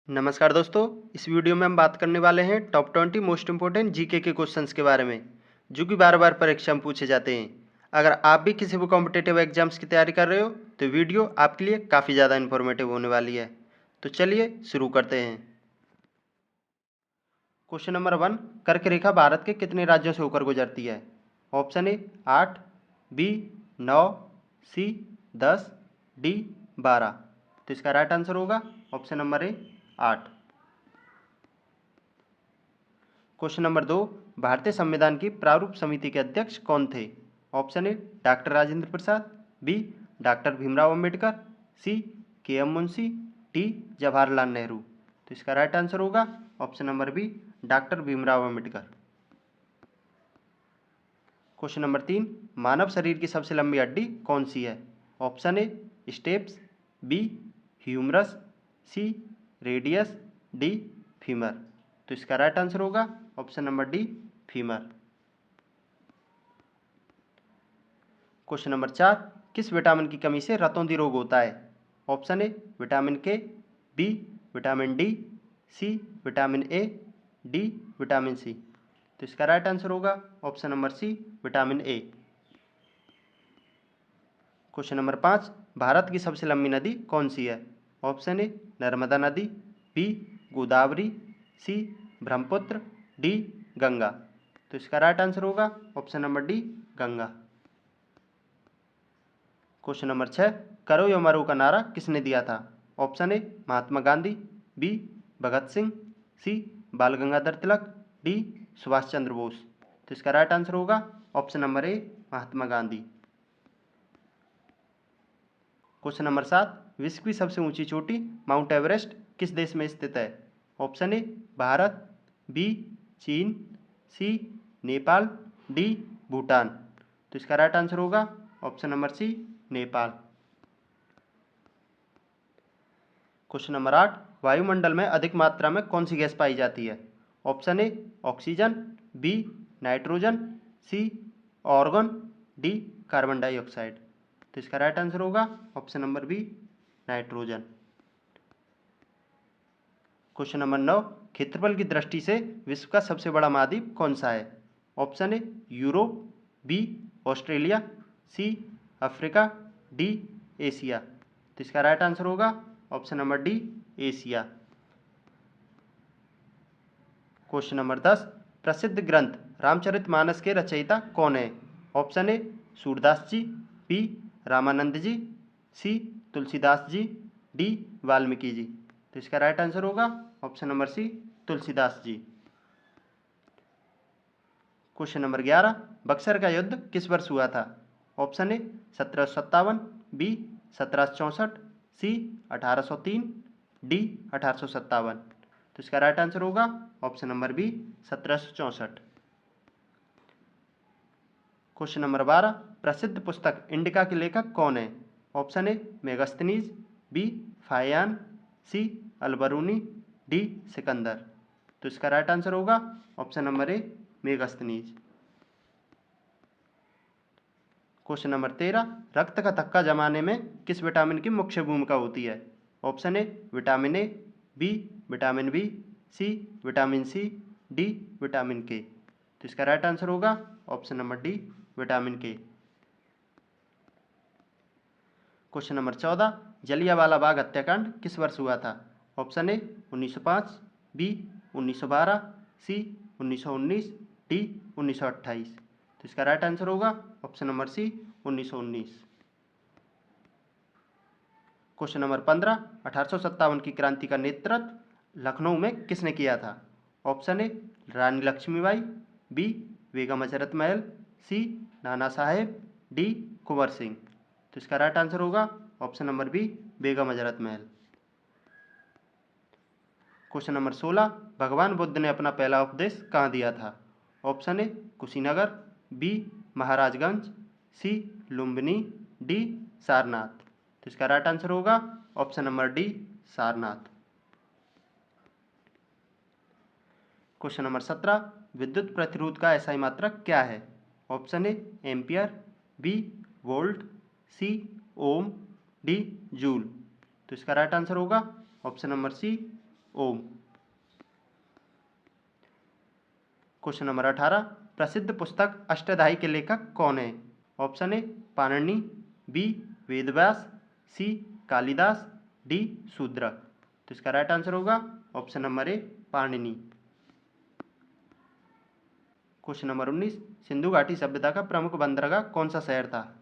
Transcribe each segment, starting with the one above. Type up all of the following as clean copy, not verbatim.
नमस्कार दोस्तों। इस वीडियो में हम बात करने वाले हैं टॉप 20 मोस्ट इंपोर्टेंट जीके के क्वेश्चंस के बारे में, जो कि बार बार परीक्षा में पूछे जाते हैं। अगर आप भी किसी भी कॉम्पिटेटिव एग्जाम्स की तैयारी कर रहे हो तो वीडियो आपके लिए काफ़ी ज़्यादा इन्फॉर्मेटिव होने वाली है। तो चलिए शुरू करते हैं। क्वेश्चन नंबर 1, कर्क रेखा भारत के कितने राज्यों से होकर गुजरती है? Option A 8, B 9, C 10, D 12। तो इसका राइट आंसर होगा option number A 8। Question number 2, भारतीय संविधान की प्रारूप समिति के अध्यक्ष कौन थे? Option A doctor Rajendra Prasad, B doctor Bhimrao Ambedkar, C K M Munshi, D Jawaharlal Nehru. तो इसका राइट आंसर होगा option number B doctor Bhimrao Ambedkar. Question number 3, मानव शरीर की सबसे लंबी हड्डी कौन सी है? Option A stapes, B humerus, C radius, D femur. तो इसका राइट आंसर होगा option number D femur. Question number 4, किस विटामिन की कमी से रतौंधी रोग होता है? Option A vitamin K, B vitamin D, C vitamin A, D vitamin C. तो इसका राइट आंसर होगा option number C vitamin A. Question number 5, Bharat की सबसे लंबी नदी कौन सी है? ऑप्शन ए नर्मदा नदी, B Godavari, C Brahmaputra, D Ganga. तो इसका राइट आंसर होगा option number D Ganga. Question number 6, करो या मरो का नारा किसने दिया था? Option A Mahatma Gandhi, B Bhagat Singh, C Bal Gangadhar Tilak, D Subhash Chandra Bose. तो इसका राइट आंसर होगा option number A Mahatma Gandhi. Question number 7, विश्व की सबसे ऊंची चोटी माउंट एवरेस्ट किस देश में स्थित है? ऑप्शन ए भारत, बी चीन, सी नेपाल, डी भूटान। तो इसका राइट आंसर होगा option number C Nepal. Question number 8, वायुमंडल में अधिक मात्रा में कौन सी गैस पाई जाती है? Option A oxygen, B nitrogen, C argon, D carbon dioxide. तो इसका राइट आंसर होगा option number B nitrogen. Question number 9, क्षेत्रफल की दृष्टि से विश्व का सबसे बड़ा महाद्वीप कौन सा है? Option A Europe, B Australia, C Africa, D Asia. तो इसका राइट आंसर होगा option number D Asia. Question number 10, प्रसिद्ध ग्रंथ रामचरितमानस के रचयिता कौन है? Option A Surdas ji, B Ramanand ji, C Tulsidas ji, D Valmiki ji. तो इसका राइट आंसर होगा option number C Tulsidas ji. Question number 11, Buxar का युद्ध किस वर्ष हुआ था? Option A 1757, B 1764, C 1803, D 1857। तो इसका राइट आंसर होगा option number B 1764। Question number 12, प्रसिद्ध पुस्तक इंडिका के लेखक कौन है? Option A Megasthenes, B Faxian, C Alberuni, D Sikandar. तो इसका राइट आंसर होगा option number A Megasthenes. Question number 13, रक्त का थक्का जमाने में किस विटामिन की मुख्य भूमिका होती है? Option A vitamin A, B vitamin B, C vitamin C, D vitamin K. तो इसका राइट आंसर होगा option number D vitamin K. Question number 14, Jallianwala Bagh हत्याकांड किस वर्ष हुआ था? Option A 1905, B 1912, C 1919, D 1928। तो इसका राइट आंसर होगा option number C 1919। Question number 15, 1857 की क्रांति का नेतृत्व लखनऊ में किसने किया था? Option A Rani Laxmibai, B Begum Hazrat Mahal, C Nana Saheb, D Kunwar Singh. तो इसका राइट आंसर होगा option number B Begum Hazrat महल। क्वेश्चन नंबर 16, भगवान बुद्ध ने अपना पहला उपदेश कहाँ दिया था? Option A Kushinagar, B Maharajganj, C Lumbini, D Sarnath. तो इसका राइट आंसर होगा option number D Sarnath. Question number 17, विद्युत प्रतिरोध का एसआई मात्रक क्या है? Option A ampere, B volt, C ohm, D joule. तो इसका राइट आंसर होगा option number C ohm. Question number 18, प्रसिद्ध पुस्तक अष्टधाई के लेखक कौन है? Option A Panini, B Vedvyas, C Kalidas, D Shudrak. तो इसका राइट आंसर होगा option number A Panini. Question number 19, Sindhu घाटी सभ्यता का प्रमुख बंदरगाह कौन सा शहर था?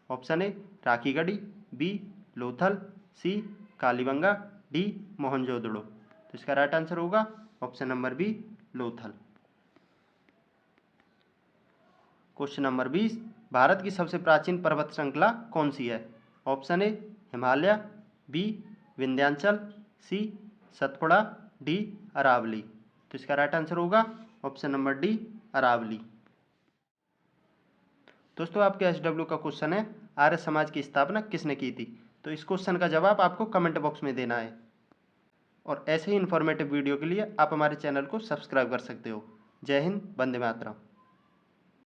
Option A Rakhigarhi, B Lothal, C Kalibangan, D Mohenjo-daro. तो इसका राइट आंसर होगा option number B Lothal. Question number 20, Bharat की सबसे प्राचीन पर्वत श्रृंखला कौन सी है? Option A Himalaya, B Vindhyachal, C Satpura, D Aravalli. तो इसका राइट आंसर होगा ऑप्शन नंबर डी अरावली। दोस्तों आपके SW का क्वेश्चन है, आर्य समाज की स्थापना किसने की थी? तो इस क्वेश्चन का जवाब आपको कमेंट बॉक्स में देना है। और ऐसे ही इन्फॉर्मेटिव वीडियो के लिए आप हमारे चैनल को सब्सक्राइब कर सकते हो। जय हिंद, वंदे मातरम।